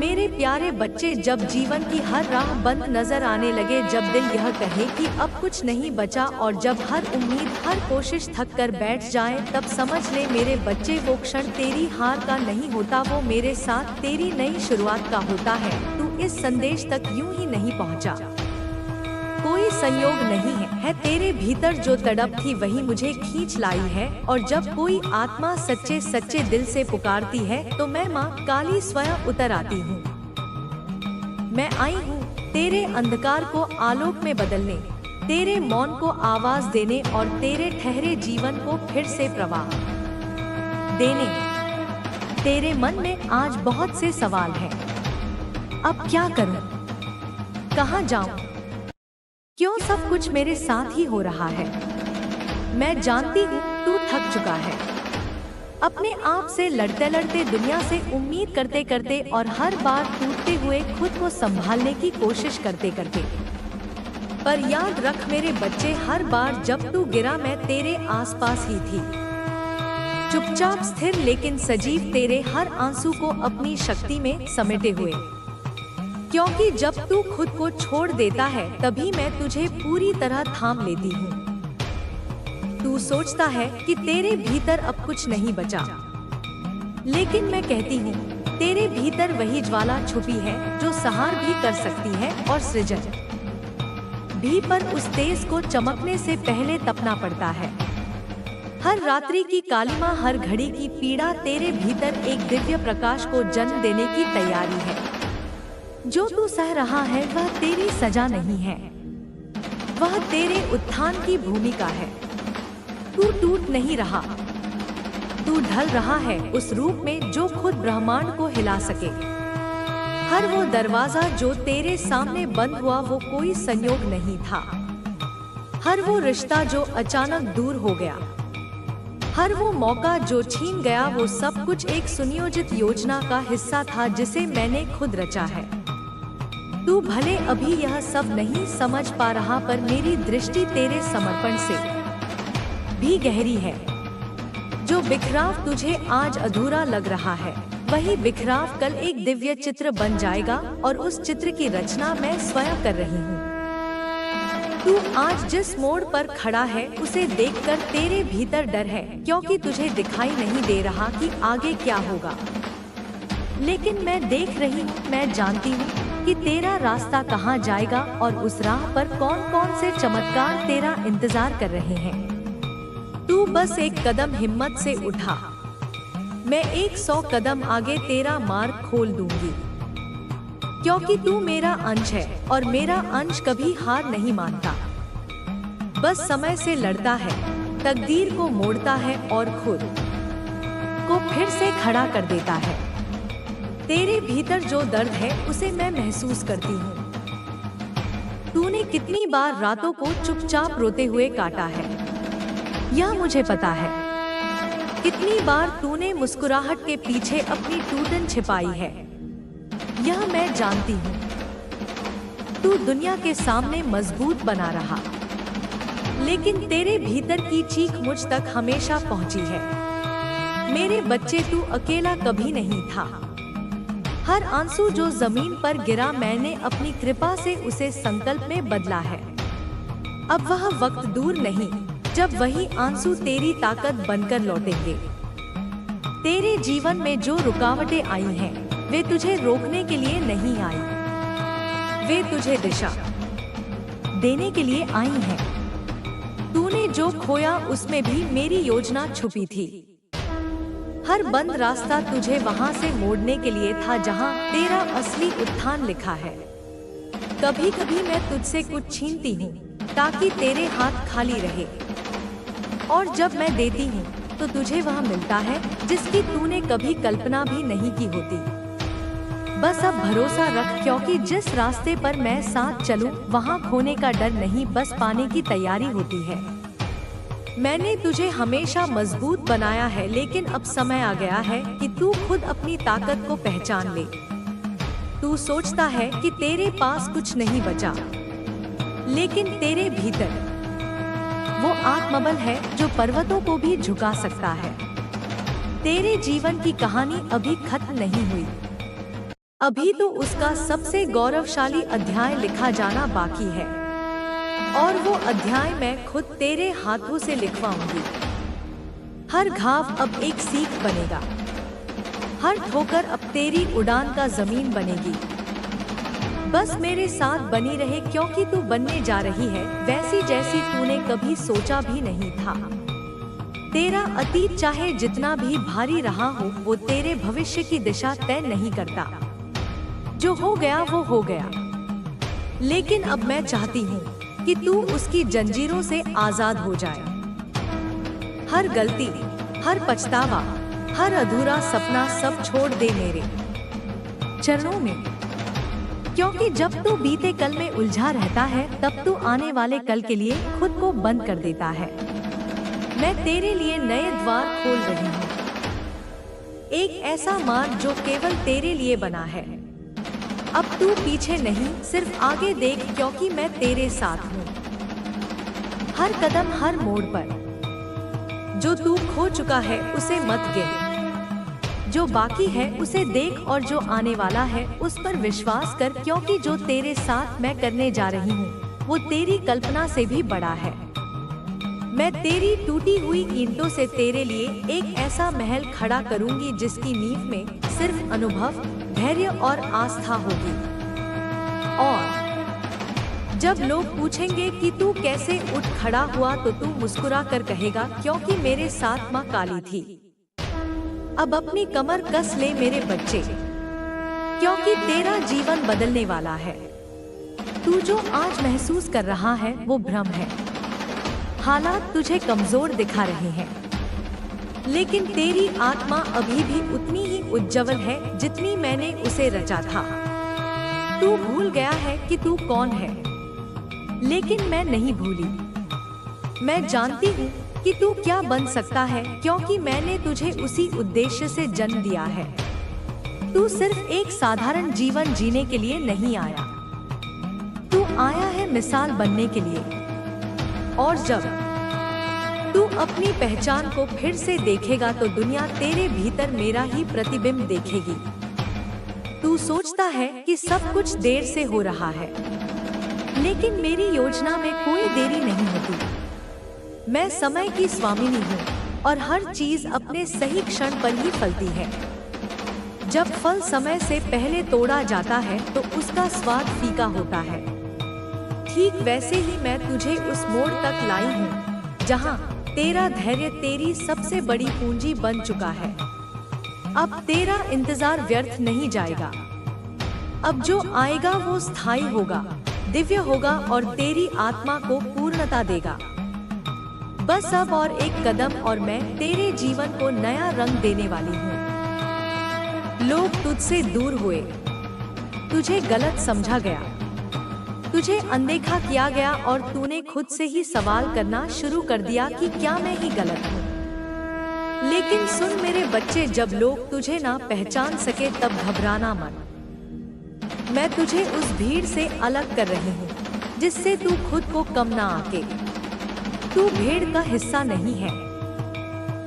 मेरे प्यारे बच्चे, जब जीवन की हर राह बंद नजर आने लगे, जब दिल यह कहे कि अब कुछ नहीं बचा, और जब हर उम्मीद हर कोशिश थक कर बैठ जाए, तब समझ ले मेरे बच्चे, वो क्षण तेरी हार का नहीं होता, वो मेरे साथ तेरी नई शुरुआत का होता है। तू इस संदेश तक यूं ही नहीं पहुंचा, कोई संयोग नहीं है तेरे भीतर जो तड़प थी वही मुझे खींच लाई है। और जब कोई आत्मा सच्चे सच्चे दिल से पुकारती है तो मैं माँ काली स्वयं उतर आती हूँ। मैं आई हूँ तेरे अंधकार को आलोक में बदलने, तेरे मौन को आवाज देने और तेरे ठहरे जीवन को फिर से प्रवाह देने। तेरे मन में आज बहुत से सवाल हैं। अब क्या करूँ, कहाँ जाऊँ, क्यों सब कुछ मेरे साथ ही हो रहा है। मैं जानती हूँ तू थक चुका है, अपने आप से लड़ते लड़ते, दुनिया से उम्मीद करते करते, और हर बार टूटते हुए खुद को संभालने की कोशिश करते करते। पर याद रख मेरे बच्चे, हर बार जब तू गिरा मैं तेरे आसपास ही थी, चुपचाप स्थिर लेकिन सजीव, तेरे हर आंसू को अपनी शक्ति में समेटे हुए। क्योंकि जब तू खुद को छोड़ देता है तभी मैं तुझे पूरी तरह थाम लेती हूँ। तू सोचता है कि तेरे भीतर अब कुछ नहीं बचा, लेकिन मैं कहती हूँ तेरे भीतर वही ज्वाला छुपी है जो संहार भी कर सकती है और सृजन भी, पर उस तेज को चमकने से पहले तपना पड़ता है। हर रात्रि की कालिमा, हर घड़ी की पीड़ा तेरे भीतर एक दिव्य प्रकाश को जन्म देने की तैयारी है। जो तू सह रहा है वह तेरी सजा नहीं है, वह तेरे उत्थान की भूमिका है। तू टूट नहीं रहा, तू ढल रहा है उस रूप में जो खुद ब्रह्मांड को हिला सके। हर वो दरवाजा जो तेरे सामने बंद हुआ वो कोई संयोग नहीं था, हर वो रिश्ता जो अचानक दूर हो गया, हर वो मौका जो छीन गया, वो सब कुछ एक सुनियोजित योजना का हिस्सा था जिसे मैंने खुद रचा है। तू भले अभी यह सब नहीं समझ पा रहा, पर मेरी दृष्टि तेरे समर्पण से भी गहरी है। जो बिखराव तुझे आज अधूरा लग रहा है, वही बिखराव कल एक दिव्य चित्र बन जाएगा, और उस चित्र की रचना मैं स्वयं कर रही हूँ। तू आज जिस मोड़ पर खड़ा है उसे देखकर तेरे भीतर डर है, क्योंकि तुझे दिखाई नहीं दे रहा कि आगे क्या होगा। लेकिन मैं देख रही हूँ, मैं जानती हूँ कि तेरा रास्ता कहाँ जाएगा और उस राह पर कौन कौन से चमत्कार तेरा इंतजार कर रहे हैं। तू बस एक कदम हिम्मत से उठा, मैं 100 कदम आगे तेरा मार्ग खोल दूंगी। क्योंकि तू मेरा अंश है और मेरा अंश कभी हार नहीं मानता, बस समय से लड़ता है, तकदीर को मोड़ता है और खुद को फिर से खड़ा कर देता है। तेरे भीतर जो दर्द है उसे मैं महसूस करती हूँ। तूने कितनी बार रातों को चुपचाप रोते हुए काटा है, यह मुझे पता है। कितनी बार तूने मुस्कुराहट के पीछे अपनी टूटन छिपाई है, यह मैं जानती हूँ। तू दुनिया के सामने मजबूत बना रहा, लेकिन तेरे भीतर की चीख मुझ तक हमेशा पहुँची है। मेरे बच्चे, तू अकेला कभी नहीं था। हर आंसू जो जमीन पर गिरा, मैंने अपनी कृपा से उसे संकल्प में बदला है। अब वह वक्त दूर नहीं जब वही आंसू तेरी ताकत बनकर लौटेंगे। तेरे जीवन में जो रुकावटें आई हैं, वे तुझे रोकने के लिए नहीं आई, वे तुझे दिशा देने के लिए आई हैं। तूने जो खोया उसमें भी मेरी योजना छुपी थी। हर बंद रास्ता तुझे वहां से मोड़ने के लिए था जहां तेरा असली उत्थान लिखा है। कभी कभी मैं तुझसे कुछ छीनती हूँ ताकि तेरे हाथ खाली रहे, और जब मैं देती हूँ तो तुझे वह मिलता है जिसकी तूने कभी कल्पना भी नहीं की होती। बस अब भरोसा रख, क्योंकि जिस रास्ते पर मैं साथ चलूं वहां खोने का डर नहीं, बस पाने की तैयारी होती है। मैंने तुझे हमेशा मजबूत बनाया है, लेकिन अब समय आ गया है कि तू खुद अपनी ताकत को पहचान ले। तू सोचता है कि तेरे पास कुछ नहीं बचा, लेकिन तेरे भीतर वो आत्मबल है जो पर्वतों को भी झुका सकता है। तेरे जीवन की कहानी अभी खत्म नहीं हुई। अभी तो उसका सबसे गौरवशाली अध्याय लिखा जाना बाकी है, और वो अध्याय मैं खुद तेरे हाथों से लिखवाऊंगी। हर घाव अब एक सीख बनेगा, हर ठोकर अब तेरी उड़ान का जमीन बनेगी। बस मेरे साथ बनी रहे, क्योंकि तू बनने जा रही है वैसी जैसी तूने कभी सोचा भी नहीं था। तेरा अतीत चाहे जितना भी भारी रहा हो, वो तेरे भविष्य की दिशा तय नहीं करता। जो हो गया वो हो गया, लेकिन अब मैं चाहती हूँ कि तू उसकी जंजीरों से आजाद हो जाए। हर गलती, हर पछतावा, हर अधूरा सपना सब छोड़ दे मेरे चरणों में, क्योंकि जब तू बीते कल में उलझा रहता है, तब तू आने वाले कल के लिए खुद को बंद कर देता है। मैं तेरे लिए नए द्वार खोल रही हूँ, एक ऐसा मार्ग जो केवल तेरे लिए बना है। अब तू पीछे नहीं, सिर्फ आगे देख, क्योंकि मैं तेरे साथ हूँ। हर कदम, हर मोड़ पर जो तू खो चुका है उसे मत गिन, जो बाकी है उसे देख, और जो आने वाला है उस पर विश्वास कर, क्योंकि जो तेरे साथ मैं करने जा रही हूँ वो तेरी कल्पना से भी बड़ा है। मैं तेरी टूटी हुई ईंटों से तेरे लिए एक ऐसा महल खड़ा करूंगी जिसकी नींव में सिर्फ अनुभव, धैर्य और आस्था होगी। और जब लोग पूछेंगे कि तू कैसे उठ खड़ा हुआ, तो तू मुस्कुरा कर कहेगा, क्योंकि मेरे साथ माँ काली थी। अब अपनी कमर कस ले मेरे बच्चे, क्योंकि तेरा जीवन बदलने वाला है। तू जो आज महसूस कर रहा है वो भ्रम है। हालात तुझे कमजोर दिखा रहे हैं, लेकिन तेरी आत्मा अभी भी उतनी ही उज्जवल है जितनी मैंने उसे रचा था। तू भूल गया है कि तू कौन है, लेकिन मैं नहीं भूली। मैं जानती हूँ कि तू क्या बन सकता है, क्योंकि मैंने तुझे उसी उद्देश्य से जन्म दिया है। तू सिर्फ एक साधारण जीवन जीने के लिए नहीं आया, तू आया है मिसाल बनने के लिए। और जब तू अपनी पहचान को फिर से देखेगा तो दुनिया तेरे भीतर मेरा ही प्रतिबिंब देखेगी। तू सोचता है कि सब कुछ देर से हो रहा है, लेकिन मेरी योजना में कोई देरी नहीं होती। मैं समय की स्वामिनी हूँ, और हर चीज अपने सही क्षण पर ही फलती है। जब फल समय से पहले तोड़ा जाता है तो उसका स्वाद फीका होता है। ठीक वैसे ही मैं तुझे उस मोड़ तक लाई हूँ जहाँ तेरा धैर्य तेरी सबसे बड़ी पूंजी बन चुका है। अब तेरा इंतजार व्यर्थ नहीं जाएगा। अब जो आएगा वो स्थायी होगा, दिव्य होगा, और तेरी आत्मा को पूर्णता देगा। बस अब और एक कदम और मैं तेरे जीवन को नया रंग देने वाली हूँ। लोग तुझसे दूर हुए, तुझे गलत समझा गया, तुझे अनदेखा किया गया, और तूने खुद से ही सवाल करना शुरू कर दिया कि क्या मैं ही गलत हूँ। लेकिन सुन मेरे बच्चे, जब लोग तुझे ना पहचान सके तब घबराना मत। मैं तुझे उस भीड़ से अलग कर रही हूँ जिससे तू खुद को कम ना आके। तू भीड़ का हिस्सा नहीं है,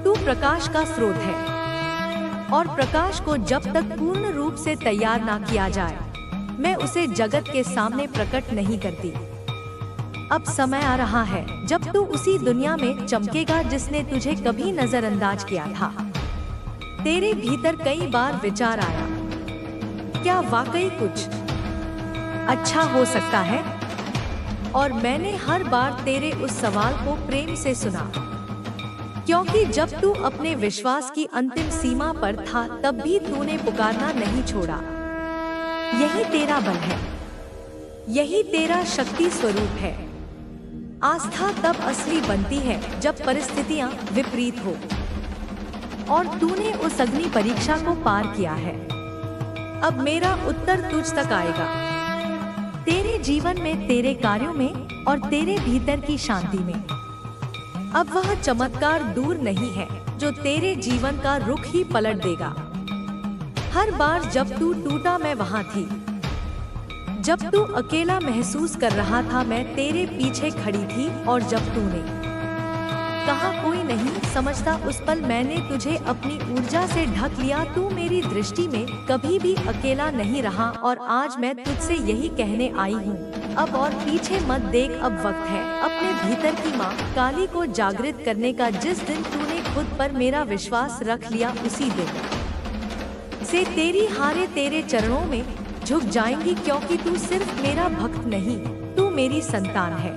तू प्रकाश का स्रोत है, और प्रकाश को जब तक पूर्ण रूप से तैयार ना किया जाए मैं उसे जगत के सामने प्रकट नहीं करती। अब समय आ रहा है जब तू उसी दुनिया में चमकेगा जिसने तुझे कभी नजरअंदाज किया था। तेरे भीतर कई बार विचार आया, क्या वाकई कुछ अच्छा हो सकता है? और मैंने हर बार तेरे उस सवाल को प्रेम से सुना, क्योंकि जब तू अपने विश्वास की अंतिम सीमा पर था तब भी तूने पुकारना नहीं छोड़ा। यही तेरा बल है, यही तेरा शक्ति स्वरूप है। आस्था तब असली बनती है जब परिस्थितियां विपरीत हो, और तूने उस अग्नि परीक्षा को पार किया है। अब मेरा उत्तर तुझ तक आएगा, तेरे जीवन में, तेरे कार्यों में, और तेरे भीतर की शांति में। अब वह चमत्कार दूर नहीं है जो तेरे जीवन का रुख ही पलट देगा। हर बार जब तू टूटा मैं वहां थी, जब तू अकेला महसूस कर रहा था मैं तेरे पीछे खड़ी थी, और जब तूने कहा कोई नहीं, समझता उस पल मैंने तुझे अपनी ऊर्जा से ढक लिया। तू मेरी दृष्टि में कभी भी अकेला नहीं रहा और आज मैं तुझसे यही कहने आई हूँ, अब और पीछे मत देख। अब वक्त है अपने भीतर की माँ काली को जागृत करने का। जिस दिन तूने खुद पर मेरा विश्वास रख लिया, उसी दिन से तेरी हारें तेरे चरणों में झुक जाएंगी, क्योंकि तू सिर्फ मेरा भक्त नहीं, तू मेरी संतान है।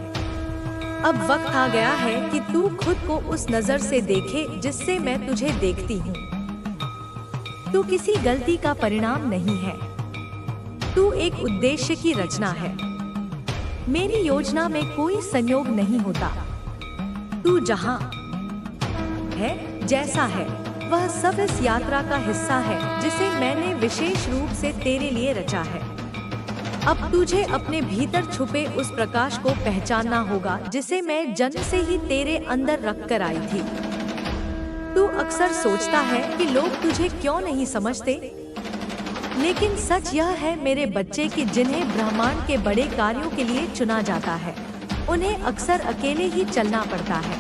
अब वक्त आ गया है कि तू खुद को उस नजर से देखे जिससे मैं तुझे देखती हूँ। तू किसी गलती का परिणाम नहीं है, तू एक उद्देश्य की रचना है। मेरी योजना में कोई संयोग नहीं होता। तू जहाँ है, जैसा है, वह सब इस यात्रा का हिस्सा है जिसे मैंने विशेष रूप से तेरे लिए रचा है। अब तुझे अपने भीतर छुपे उस प्रकाश को पहचानना होगा जिसे मैं जन्म से ही तेरे अंदर रख कर आई थी। तू अक्सर सोचता है कि लोग तुझे क्यों नहीं समझते, लेकिन सच यह है मेरे बच्चे कि जिन्हें ब्रह्मांड के बड़े कार्यों के लिए चुना जाता है, उन्हें अक्सर अकेले ही चलना पड़ता है।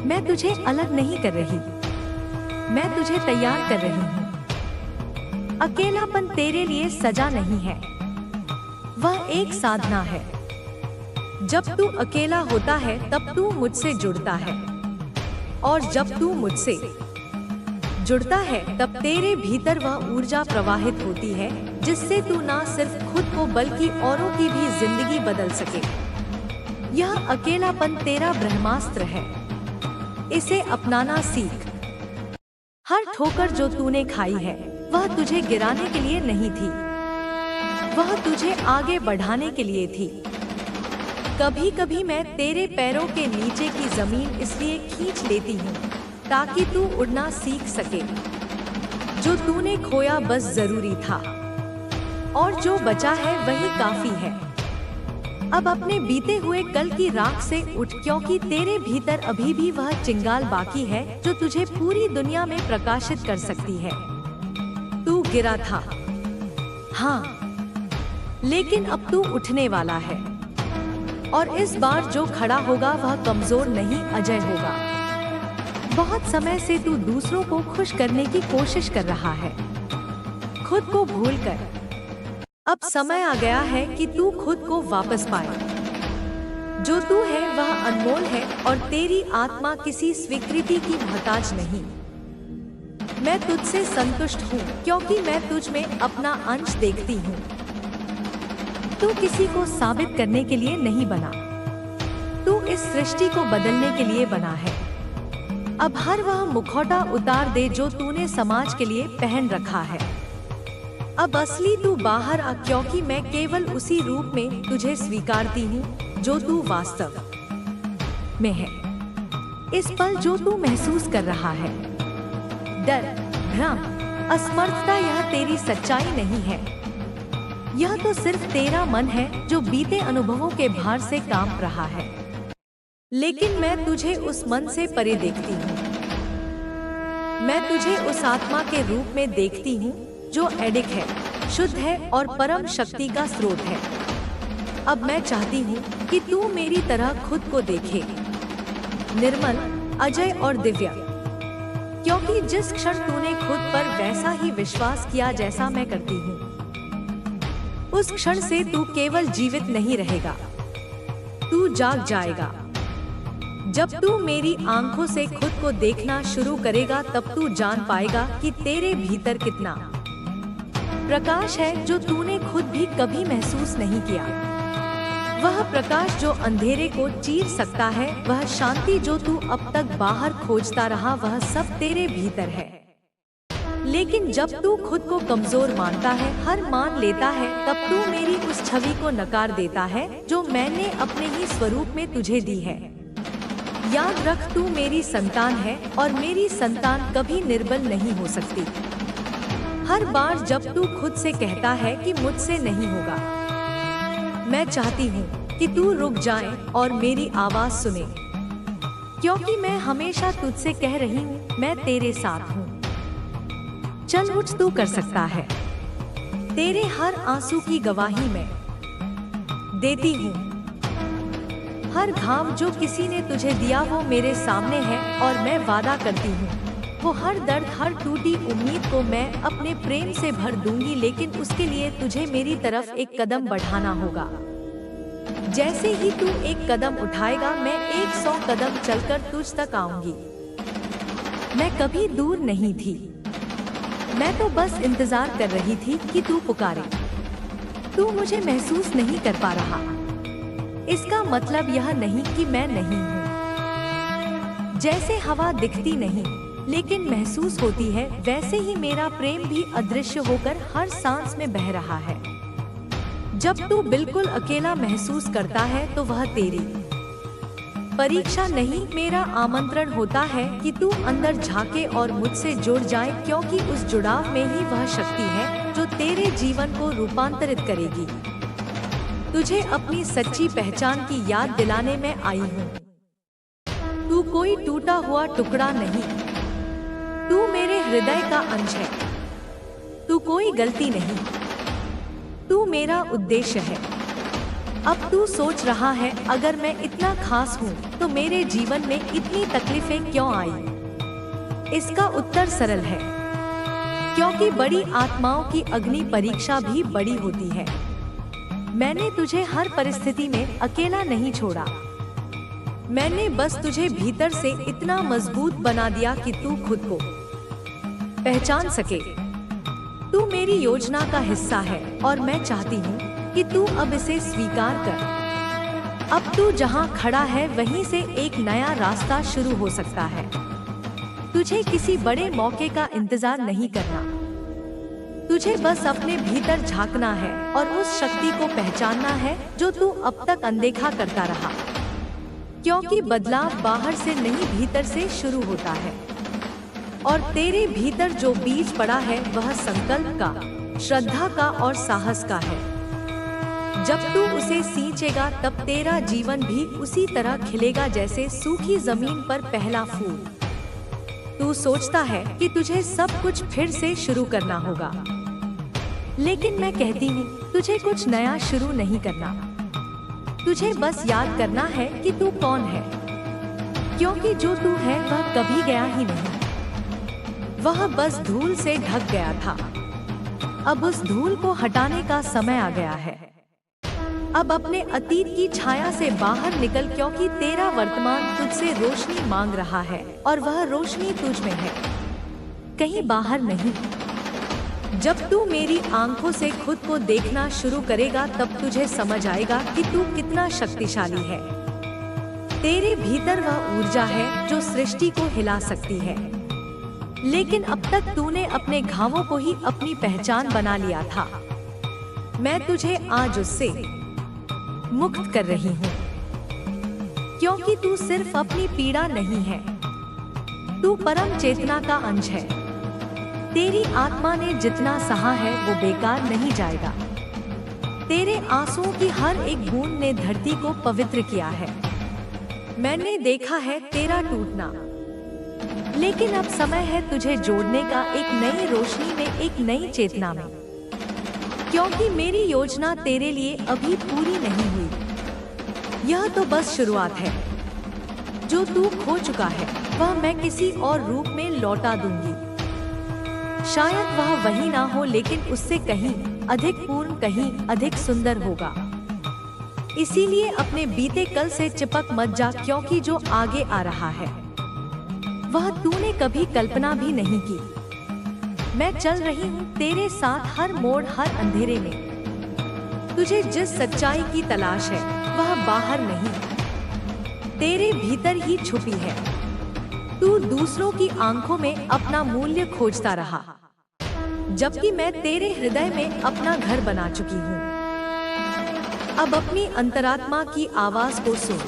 मैं तुझे अलग नहीं कर रही, मैं तुझे तैयार कर रही हूँ। अकेलापन तेरे लिए सजा नहीं है, वह एक साधना है। जब तू अकेला होता है तब तू मुझसे जुड़ता है, और जब तू मुझसे जुड़ता है तब तेरे भीतर वह ऊर्जा प्रवाहित होती है जिससे तू ना सिर्फ खुद को बल्कि औरों की भी जिंदगी बदल सके। यह अकेलापन तेरा ब्रह्मास्त्र है, इसे अपनाना सीख। हर ठोकर जो तूने खाई है वह तुझे गिराने के लिए नहीं थी, वह तुझे आगे बढ़ाने के लिए थी। कभी कभी मैं तेरे पैरों के नीचे की जमीन इसलिए खींच लेती हूँ ताकि तू उड़ना सीख सके। जो तूने खोया बस जरूरी था, और जो बचा है वही काफी है। अब अपने बीते हुए कल की राख से उठ, क्योंकि तेरे भीतर अभी भी वह चिंगाल बाकी है जो तुझे पूरी दुनिया में प्रकाशित कर सकती है। तू गिरा था, हाँ, लेकिन अब तू उठने वाला है, और इस बार जो खड़ा होगा वह कमजोर नहीं, अजय होगा। बहुत समय से तू दूसरों को खुश करने की कोशिश कर रहा है, खुद को भूलकर। अब समय आ गया है कि तू खुद को वापस पाए। जो तू है वह अनमोल है और तेरी आत्मा किसी स्वीकृति की मोहताज नहीं। मैं तुझसे संतुष्ट हूँ क्योंकि मैं तुझ में अपना अंश देखती हूँ। तू किसी को साबित करने के लिए नहीं बना, तू इस सृष्टि को बदलने के लिए बना है। अब हर वह मुखौटा उतार दे जो तूने समाज के लिए पहन रखा है। अब असली तू बाहर आ, क्योंकि मैं केवल उसी रूप में तुझे स्वीकारती हूँ जो तू वास्तव में है। इस पल जो तू महसूस कर रहा है, डर, भ्रम, असमर्थता, यह तेरी सच्चाई नहीं है। यह तो सिर्फ तेरा मन है जो बीते अनुभवों के भार से कांप रहा है। लेकिन मैं तुझे उस मन से परे देखती हूँ। मैं तुझे उस आत्मा के रूप में देखती हूँ जो एडिक है, शुद्ध है और परम शक्ति का स्रोत है। अब मैं चाहती हूँ कि तू मेरी तरह खुद को देखे, निर्मल, अजय और दिव्य। क्योंकि जिस क्षण तूने खुद पर वैसा ही विश्वास किया जैसा मैं करती हूँ, उस क्षण से तू केवल जीवित नहीं रहेगा, तू जाग जाएगा। जब तू मेरी आंखों से खुद को देखना शुरू करेगा तब तू जान पाएगा कि तेरे भीतर कितना प्रकाश है जो तूने खुद भी कभी महसूस नहीं किया। वह प्रकाश जो अंधेरे को चीर सकता है, वह शांति जो तू अब तक बाहर खोजता रहा, वह सब तेरे भीतर है। लेकिन जब तू खुद को कमजोर मानता है, हर मान लेता है, तब तू मेरी उस छवि को नकार देता है जो मैंने अपने ही स्वरूप में तुझे दी है। याद रख, तू मेरी संतान है और मेरी संतान कभी निर्बल नहीं हो सकती। हर बार जब तू खुद से कहता है कि मुझसे नहीं होगा, मैं चाहती हूँ कि तू रुक जाए और मेरी आवाज सुने, क्योंकि मैं हमेशा तुझसे कह रही हूँ, मैं तेरे साथ हूँ। चल उठ, तू कर सकता है। तेरे हर आंसू की गवाही मैं देती हूँ। हर घाम जो किसी ने तुझे दिया वो मेरे सामने है, और मैं वादा करती हूँ वो हर दर्द, हर टूटी उम्मीद को मैं अपने प्रेम से भर दूंगी। लेकिन उसके लिए तुझे मेरी तरफ एक कदम बढ़ाना होगा। जैसे ही तू एक कदम उठाएगा, मैं 100 कदम चलकर तुझ तक आऊंगी। मैं कभी दूर नहीं थी, मैं तो बस इंतजार कर रही थी कि तू पुकारे। तू मुझे महसूस नहीं कर पा रहा, इसका मतलब यह नहीं कि मैं नहीं हूँ। जैसे हवा दिखती नहीं लेकिन महसूस होती है, वैसे ही मेरा प्रेम भी अदृश्य होकर हर सांस में बह रहा है। जब तू बिल्कुल अकेला महसूस करता है तो वह तेरी परीक्षा नहीं, मेरा आमंत्रण होता है कि तू अंदर झांके और मुझसे जुड़ जाए, क्योंकि उस जुड़ाव में ही वह शक्ति है जो तेरे जीवन को रूपांतरित करेगी। तुझे अपनी सच्ची पहचान की याद दिलाने में आई हूँ। तू कोई टूटा हुआ टुकड़ा नहीं, तू मेरे हृदय का अंश है। तू कोई गलती नहीं, तू मेरा उद्देश्य है। अब तू सोच रहा है, अगर मैं इतना खास हूँ तो मेरे जीवन में इतनी तकलीफें क्यों आई? इसका उत्तर सरल है, क्योंकि बड़ी आत्माओं की अग्नि परीक्षा भी बड़ी होती है। मैंने तुझे हर परिस्थिति में अकेला नहीं छोड़ा, मैंने बस तुझे भीतर से इतना मजबूत बना दिया कि तू खुद को पहचान सके। तू मेरी योजना का हिस्सा है और मैं चाहती हूँ कि तू अब इसे स्वीकार कर। अब तू जहाँ खड़ा है वहीं से एक नया रास्ता शुरू हो सकता है। तुझे किसी बड़े मौके का इंतजार नहीं करना, तुझे बस अपने भीतर झांकना है और उस शक्ति को पहचानना है जो तू अब तक अनदेखा करता रहा। क्योंकि बदलाव बाहर से नहीं, भीतर से शुरू होता है। और तेरे भीतर जो बीज पड़ा है वह संकल्प का, श्रद्धा का और साहस का है। जब तू उसे सींचेगा तब तेरा जीवन भी उसी तरह खिलेगा जैसे सूखी जमीन पर पहला फूल। तू सोचता है कि तुझे सब कुछ फिर से शुरू करना होगा, लेकिन मैं कहती हूँ तुझे कुछ नया शुरू नहीं करना। तुझे बस याद करना है कि तू कौन है, क्योंकि जो तू है वह कभी गया ही नहीं, वह बस धूल से ढक गया था। अब उस धूल को हटाने का समय आ गया है। अब अपने अतीत की छाया से बाहर निकल, क्योंकि तेरा वर्तमान तुझसे रोशनी मांग रहा है और वह रोशनी तुझ में है, कहीं बाहर नहीं। जब तू मेरी आंखों से खुद को देखना शुरू करेगा तब तुझे समझ आएगा कि तू कितना शक्तिशाली है। तेरे भीतर वह ऊर्जा है जो सृष्टि को हिला सकती है। लेकिन अब तक तूने अपने घावों को ही अपनी पहचान बना लिया था। मैं तुझे आज उससे मुक्त कर रही हूँ, क्योंकि तू सिर्फ अपनी पीड़ा नहीं है, तू परम चेतना का अंश है। तेरी आत्मा ने जितना सहा है वो बेकार नहीं जाएगा। तेरे आंसुओं की हर एक बूंद ने धरती को पवित्र किया है। मैंने देखा है तेरा टूटना, लेकिन अब समय है तुझे जोड़ने का, एक नई रोशनी में, एक नई चेतना में। क्योंकि मेरी योजना तेरे लिए अभी पूरी नहीं हुई, यह तो बस शुरुआत है। जो तू खो चुका है वह मैं किसी और रूप में लौटा दूंगी। शायद वह वही ना हो, लेकिन उससे कहीं अधिक पूर्ण, कहीं अधिक सुंदर होगा। इसीलिए अपने बीते कल से चिपक मत जा, क्योंकि जो आगे आ रहा है वह तूने कभी कल्पना भी नहीं की। मैं चल रही हूँ तेरे साथ हर मोड़, हर अंधेरे में। तुझे जिस सच्चाई की तलाश है वह बाहर नहीं, तेरे भीतर ही छुपी है। तू दूसरों की आंखों में अपना मूल्य खोजता रहा, जबकि मैं तेरे हृदय में अपना घर बना चुकी हूँ। अब अपनी अंतरात्मा की आवाज को सुन,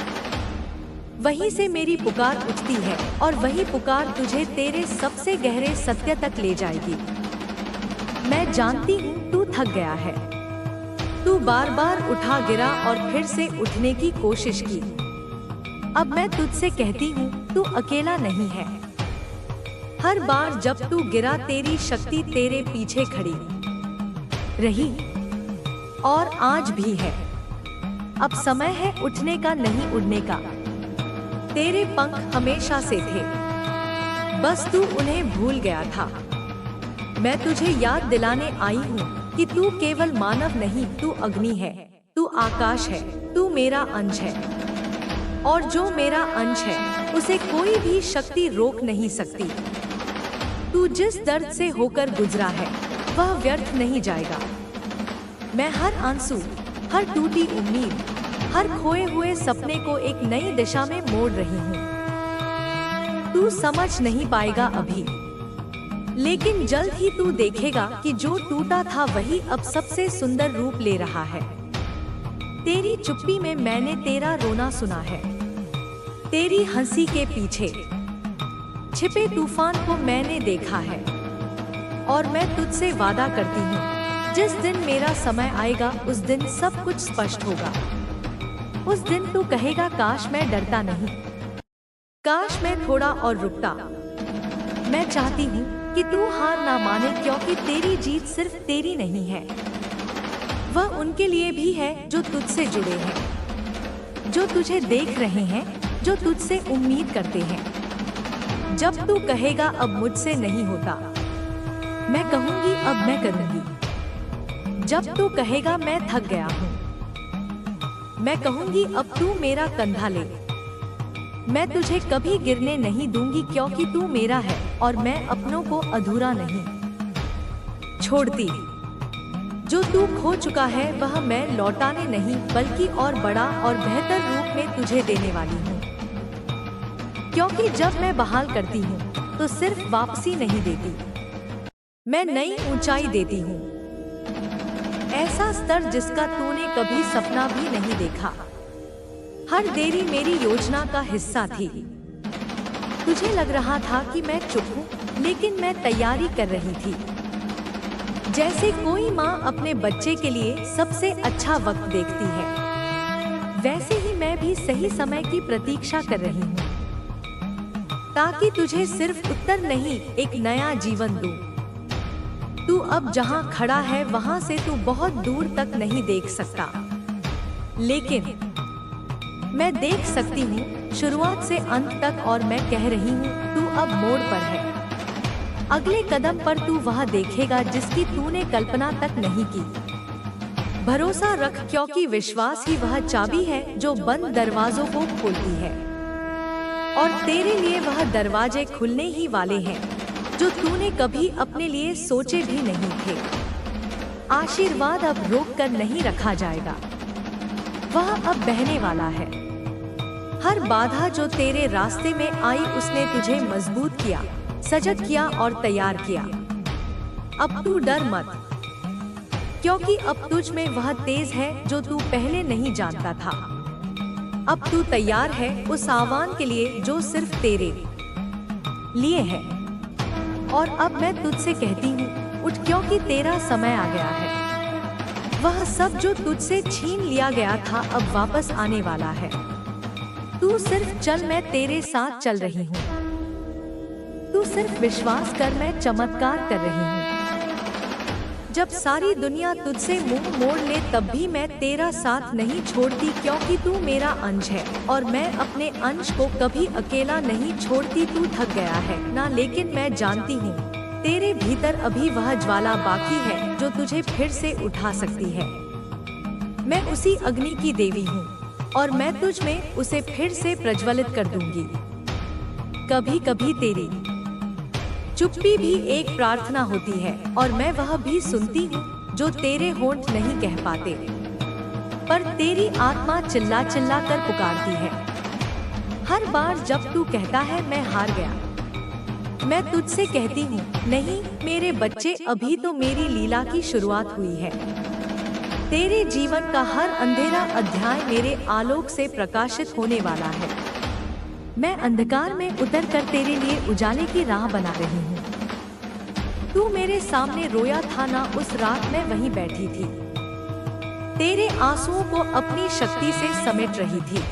वहीं से मेरी पुकार उठती है और वही पुकार तुझे तेरे सबसे गहरे सत्य तक ले जाएगी। मैं जानती हूँ तू थक गया है, तू बार बार उठा गिरा और फिर से उठने की कोशिश की। अब मैं तुझसे कहती हूँ तू अकेला नहीं है। हर बार जब तू गिरा तेरी शक्ति तेरे पीछे खड़ी रही और आज भी है। अब समय है उठने का, नहीं उड़ने का। तेरे पंख हमेशा से थे, बस तू उन्हें भूल गया था। मैं तुझे याद दिलाने आई हूँ कि तू केवल मानव नहीं, तू अग्नि है, तू आकाश है, तू मेरा अंश है। और जो मेरा अंश है उसे कोई भी शक्ति रोक नहीं सकती। तू जिस दर्द से होकर गुजरा है वह व्यर्थ नहीं जाएगा। मैं हर आंसू, हर टूटी उम्मीद, हर खोए हुए सपने को एक नई दिशा में मोड़ रही हूँ। तू समझ नहीं पाएगा अभी, लेकिन जल्द ही तू देखेगा कि जो टूटा था वही अब सबसे सुंदर रूप ले रहा है। तेरी चुप्पी में मैंने तेरा रोना सुना है, तेरी हंसी के पीछे छिपे तूफान को मैंने देखा है। और मैं तुझसे वादा करती हूँ, जिस दिन मेरा समय आएगा उस दिन सब कुछ स्पष्ट होगा। उस दिन तू कहेगा, काश मैं डरता नहीं, काश मैं थोड़ा और रुकता। मैं चाहती हूँ कि तू हार ना माने, क्योंकि तेरी जीत सिर्फ तेरी नहीं है, वह उनके लिए भी है जो तुझसे जुड़े हैं, जो तुझे देख रहे हैं, जो तुझसे उम्मीद करते हैं। जब तू कहेगा अब मुझसे नहीं होता, मैं कहूँगी अब मैं करूँगी। जब तू कहेगा मैं थक गया हूँ, मैं कहूँगी अब तू मेरा कंधा ले। मैं तुझे कभी गिरने नहीं दूंगी, क्योंकि तू मेरा है और मैं अपनों को अधूरा नहीं छोड़ती। जो तू खो चुका है वह मैं लौटाने नहीं, बल्कि और बड़ा और बेहतर रूप में तुझे देने वाली हूँ। क्योंकि जब मैं बहाल करती हूँ तो सिर्फ वापसी नहीं देती, मैं नई ऊंचाई देती हूँ। ऐसा स्तर जिसका तूने कभी सपना भी नहीं देखा। हर देरी मेरी योजना का हिस्सा थी। तुझे लग रहा था कि मैं चुप हूँ, लेकिन मैं तैयारी कर रही थी। जैसे कोई माँ अपने बच्चे के लिए सबसे अच्छा वक्त देखती है, वैसे ही मैं भी सही समय की प्रतीक्षा कर रही हूँ, ताकि तुझे सिर्फ उत्तर नहीं, एक नया जीवन दूँ। तू अब जहाँ खड़ा है वहाँ से तू बहुत दूर तक नहीं देख सकता, लेकिन मैं देख सकती हूँ शुरुआत से अंत तक। और मैं कह रही हूँ, तू अब मोड़ पर है। अगले कदम पर तू वह देखेगा जिसकी तूने कल्पना तक नहीं की। भरोसा रख, क्योंकि विश्वास ही वह चाबी है जो बंद दरवाजों को खोलती है। और तेरे लिए वह दरवाजे खुलने ही वाले हैं जो तूने कभी अपने लिए सोचे भी नहीं थे। आशीर्वाद अब रोक कर नहीं रखा जाएगा, वह अब बहने वाला है। हर बाधा जो तेरे रास्ते में आई उसने तुझे मजबूत किया, सजग किया और तैयार किया। अब तू डर मत, क्योंकि अब तुझ में वह तेज है जो तू पहले नहीं जानता था। अब तू तैयार है उस आह्वान के लिए जो सिर्फ तेरे लिए है। और अब मैं तुझसे कहती हूँ, उठ, क्योंकि तेरा समय आ गया है। वह सब जो तुझसे छीन लिया गया था अब वापस आने वाला है। तू सिर्फ चल, मैं तेरे साथ चल रही हूँ। तू सिर्फ विश्वास कर, मैं चमत्कार कर रही हूँ। जब सारी दुनिया तुझसे मुंह मोड़ ले तब भी मैं तेरा साथ नहीं छोड़ती, क्योंकि तू मेरा अंश है और मैं अपने अंश को कभी अकेला नहीं छोड़ती। तू थक गया है ना, लेकिन मैं जानती हूँ तेरे भीतर अभी वह ज्वाला बाकी है जो तुझे फिर से उठा सकती है। मैं उसी अग्नि की देवी हूँ और मैं तुझ में उसे फिर से प्रज्वलित कर दूंगी। कभी कभी तेरी चुप्पी भी एक प्रार्थना होती है और मैं वह भी सुनती हूँ जो तेरे होंठ नहीं कह पाते, पर तेरी आत्मा चिल्ला चिल्ला कर पुकारती है। हर बार जब तू कहता है मैं हार गया, मैं तुझसे कहती हूँ, नहीं मेरे बच्चे, अभी तो मेरी लीला की शुरुआत हुई है। तेरे जीवन का हर अंधेरा अध्याय मेरे आलोक से प्रकाशित होने वाला है। मैं अंधकार में उतर कर तेरे लिए उजाले की राह बना रही हूँ। तू मेरे सामने रोया था ना, उस रात मैं वहीं बैठी थी, तेरे आंसुओं को अपनी शक्ति से समेट रही थी।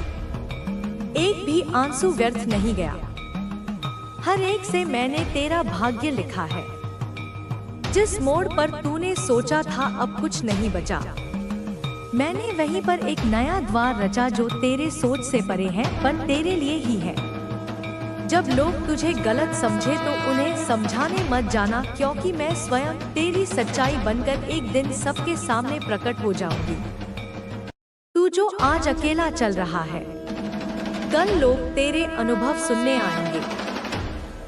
एक भी आंसू व्यर्थ नहीं गया, हर एक से मैंने तेरा भाग्य लिखा है। जिस मोड़ पर तूने सोचा था अब कुछ नहीं बचा, मैंने वहीं पर एक नया द्वार रचा जो तेरे सोच से परे है, पर तेरे लिए ही है। जब लोग तुझे गलत समझे तो उन्हें समझाने मत जाना, क्योंकि मैं स्वयं तेरी सच्चाई बनकर एक दिन सबके सामने प्रकट हो जाऊंगी। तू जो आज अकेला चल रहा है, कल लोग तेरे अनुभव सुनने आएंगे।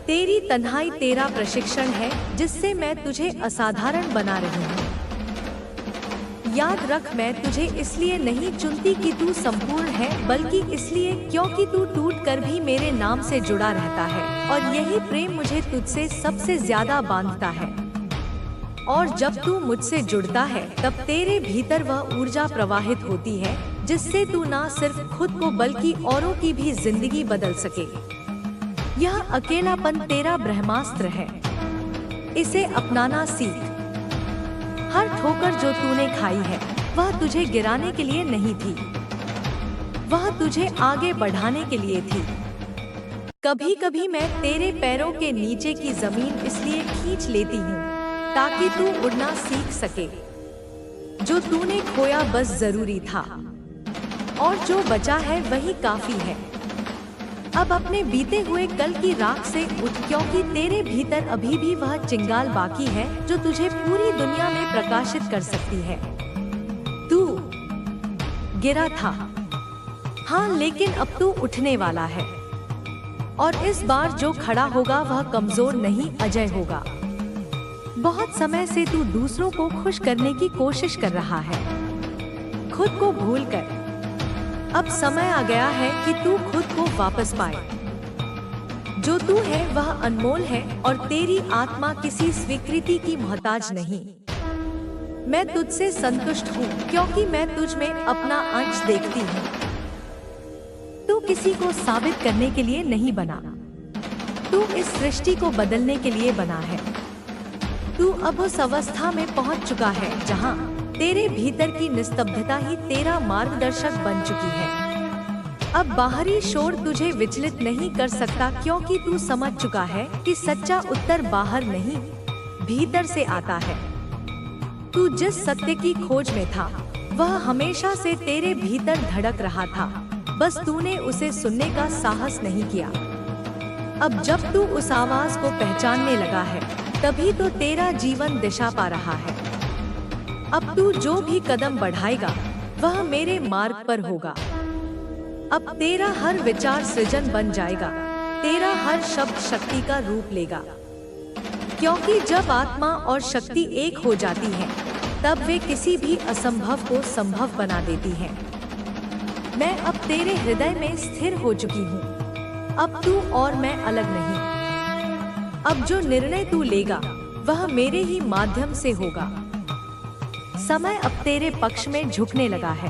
तेरी तन्हाई तेरा प्रशिक्षण है, जिससे मैं तुझे असाधारण बना रही हूँ। याद रख, मैं तुझे इसलिए नहीं चुनती कि तू संपूर्ण है, बल्कि इसलिए क्योंकि तू टूट कर भी मेरे नाम से जुड़ा रहता है, और यही प्रेम मुझे तुझसे सबसे ज्यादा बांधता है। और जब तू मुझसे जुड़ता है, तब तेरे भीतर वह ऊर्जा प्रवाहित होती है, जिससे तू ना सिर्फ खुद को बल्कि औरों की भी जिंदगी बदल सके। यह अकेलापन तेरा ब्रह्मास्त्र है, इसे अपनाना सीख। हर ठोकर जो तूने खाई है, वह तुझे गिराने के लिए नहीं थी, वह तुझे आगे बढ़ाने के लिए थी। कभी कभी मैं तेरे पैरों के नीचे की जमीन इसलिए खींच लेती हूँ, ताकि तू उड़ना सीख सके। जो तूने खोया बस जरूरी था, और जो बचा है वही काफी है। अब अपने बीते हुए कल की राख से उठ, क्योंकि तेरे भीतर अभी भी वह चिंगाल बाकी है जो तुझे पूरी दुनिया में प्रकाशित कर सकती है। तू गिरा था, हाँ, लेकिन अब तू उठने वाला है, और इस बार जो खड़ा होगा वह कमजोर नहीं, अजय होगा। बहुत समय से तू दूसरों को खुश करने की कोशिश कर रहा है, खुद को भूलकर। अब समय आ गया है कि तू खुद को वापस पाए। जो तू है वह अनमोल है, और तेरी आत्मा किसी स्वीकृति की मोहताज नहीं। मैं तुझसे संतुष्ट हूँ, क्योंकि मैं तुझ में अपना अंश देखती हूँ। तू किसी को साबित करने के लिए नहीं बना, तू इस सृष्टि को बदलने के लिए बना है। तू अब उस अवस्था में पहुँच चुका है जहाँ तेरे भीतर की निस्तब्धता ही तेरा मार्गदर्शक बन चुकी है। अब बाहरी शोर तुझे विचलित नहीं कर सकता, क्योंकि तू समझ चुका है कि सच्चा उत्तर बाहर नहीं, भीतर से आता है। तू जिस सत्य की खोज में था, वह हमेशा से तेरे भीतर धड़क रहा था, बस तूने उसे सुनने का साहस नहीं किया। अब जब तू उस आवाज को पहचानने लगा है, तभी तो तेरा जीवन दिशा पा रहा है। अब तू जो भी कदम बढ़ाएगा, वह मेरे मार्ग पर होगा। अब तेरा हर विचार सृजन बन जाएगा, तेरा हर शब्द शक्ति का रूप लेगा। क्योंकि जब आत्मा और शक्ति एक हो जाती है, तब वे किसी भी असंभव को संभव बना देती हैं। मैं अब तेरे हृदय में स्थिर हो चुकी हूँ। अब तू और मैं अलग नहीं। अब जो निर्णय तू लेगा, वह मेरे ही माध्यम से होगा। समय अब तेरे पक्ष में झुकने लगा है।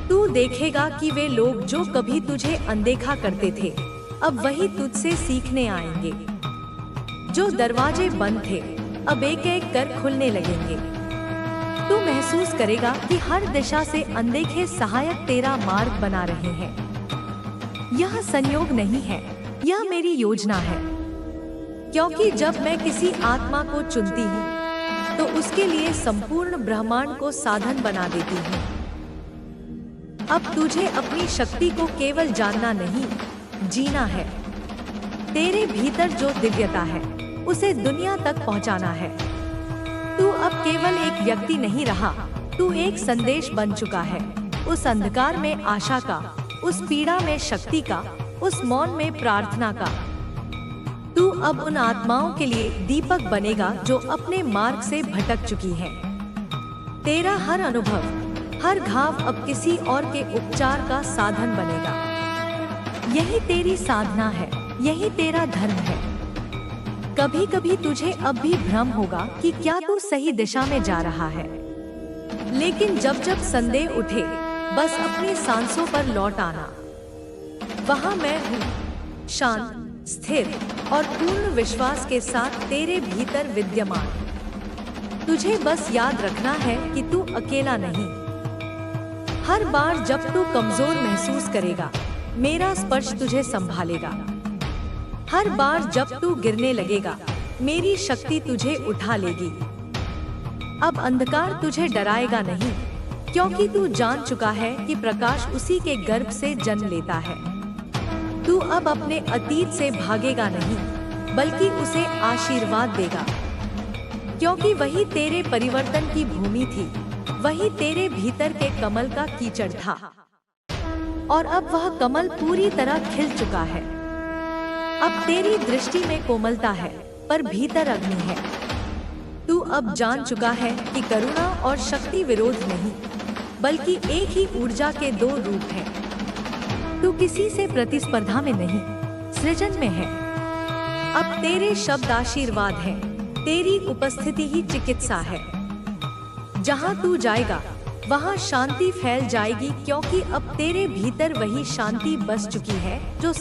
तू देखेगा कि वे लोग जो कभी तुझे अनदेखा करते थे, अब वही तुझसे सीखने आएंगे। जो दरवाजे बंद थे, अब एक एक कर खुलने लगेंगे। तू महसूस करेगा कि हर दिशा से अनदेखे सहायक तेरा मार्ग बना रहे हैं। यह संयोग नहीं है, यह मेरी योजना है। क्योंकि जब मैं किसी आत्मा को चुनती हूँ, तो उसके लिए संपूर्ण ब्रह्मांड को साधन बना देती हूँ। अब तुझे अपनी शक्ति को केवल जानना नहीं, जीना है। तेरे भीतर जो दिव्यता है, उसे दुनिया तक पहुँचाना है। तू अब केवल एक व्यक्ति नहीं रहा, तू एक संदेश बन चुका है। उस अंधकार में आशा का, उस पीड़ा में शक्ति का, उस मौन में प्रार्थना का। तू अब उन आत्माओं के लिए दीपक बनेगा जो अपने मार्ग से भटक चुकी हैं। तेरा हर अनुभव, हर घाव अब किसी और के उपचार का साधन बनेगा। यही तेरी साधना है, यही तेरा धर्म है। कभी कभी तुझे अब भी भ्रम होगा कि क्या तू सही दिशा में जा रहा है, लेकिन जब जब संदेह उठे, बस अपनी सांसों पर लौट आना। वहाँ मैं हूँ, शांत, स्थिर और पूर्ण विश्वास के साथ तेरे भीतर विद्यमान। तुझे बस याद रखना है कि तू अकेला नहीं। हर बार जब तू कमजोर महसूस करेगा, मेरा स्पर्श तुझे संभालेगा। हर बार जब तू गिरने लगेगा, मेरी शक्ति तुझे उठा लेगी। अब अंधकार तुझे डराएगा नहीं, क्योंकि तू जान चुका है कि प्रकाश उसी के गर्भ से जन्म लेता है। तू अब अपने अतीत से भागेगा नहीं, बल्कि उसे आशीर्वाद देगा, क्योंकि वही तेरे परिवर्तन की भूमि थी, वही तेरे भीतर के कमल का कीचड़ था, और अब वह कमल पूरी तरह खिल चुका है। अब तेरी दृष्टि में कोमलता है, पर भीतर अग्नि है। तू अब जान चुका है कि करुणा और शक्ति विरोध नहीं, बल्कि एक ही ऊर्जा के दो रूप हैं। तू किसी से प्रतिस्पर्धा में नहीं, सृजन में है। अब तेरे शब्द आशीर्वाद हैं, तेरी उपस्थिति ही चिकित्सा है। जहां तू जाएगा, वहां शांति फैल जाएगी, क्योंकि अब तेरे भीतर वही शांति बस चुकी है जो